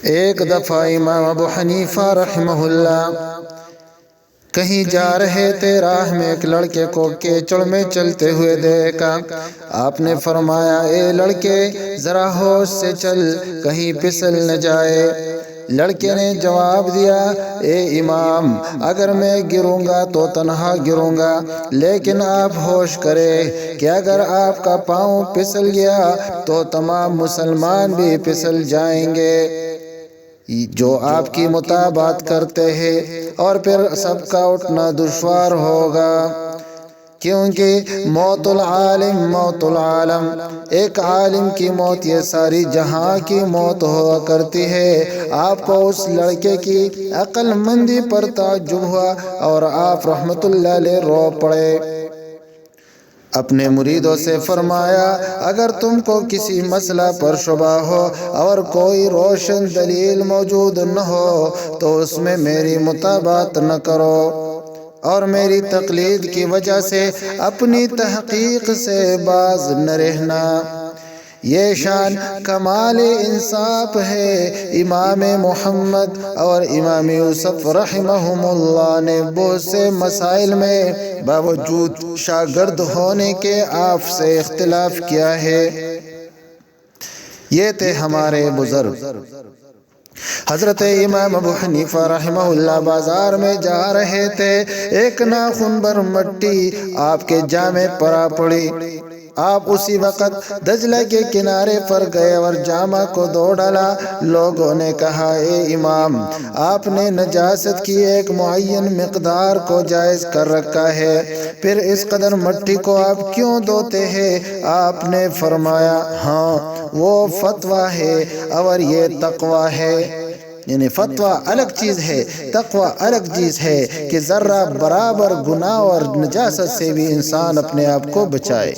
ایک دفعہ امام ابو حنیفہ رحمہ اللہ کہیں جا رہے تھے، راہ میں ایک لڑکے کو کیچڑ میں چلتے ہوئے دیکھا۔ آپ نے فرمایا، اے لڑکے ذرا ہوش سے چل، کہیں پھسل نہ جائے۔ لڑکے نے جواب دیا، اے امام، اگر میں گروں گا تو تنہا گروں گا، لیکن آپ ہوش کرے کہ اگر آپ کا پاؤں پھسل گیا تو تمام مسلمان بھی پھسل جائیں گے جو آپ کی مطابقت کرتے ہیں، اور پھر سب کا اٹھنا دشوار ہوگا، کیونکہ موت العالم موت العالم، ایک عالم کی موت یہ ساری جہاں کی موت ہوا کرتی ہے۔ آپ کو اس لڑکے کی عقل مندی پر تعجب ہوا اور آپ رحمت اللہ علیہ رو پڑے۔ اپنے مریدوں سے فرمایا، اگر تم کو کسی مسئلہ پر شبہ ہو اور کوئی روشن دلیل موجود نہ ہو تو اس میں میری مطابقت نہ کرو، اور میری تقلید کی وجہ سے اپنی تحقیق سے باز نہ رہنا۔ یہ شان کمال انصاف ہے۔ امام محمد اور امام یوسف رحمہم اللہ نے بہت سے مسائل میں باوجود شاگرد ہونے کے آپ سے اختلاف کیا ہے۔ یہ تھے ہمارے بزرگ۔ حضرت امام ابو حنیفہ رحمہ اللہ بازار میں جا رہے تھے، ایک ناخن بھر مٹی آپ کے جامے پر آ پڑی۔ آپ اسی وقت دجلہ کے کنارے پر گئے اور جامہ کو دھو ڈالا۔ لوگوں نے کہا، اے امام، آپ نے نجاست کی ایک معین مقدار کو جائز کر رکھا ہے، پھر اس قدر مٹی کو آپ کیوں دھوتے ہیں؟ آپ نے فرمایا، ہاں وہ فتویٰ ہے اور یہ تقویٰ ہے۔ یعنی فتویٰ الگ چیز ہے، تقویٰ الگ چیز ہے کہ ذرہ برابر گناہ اور نجاست سے بھی انسان اپنے آپ کو بچائے۔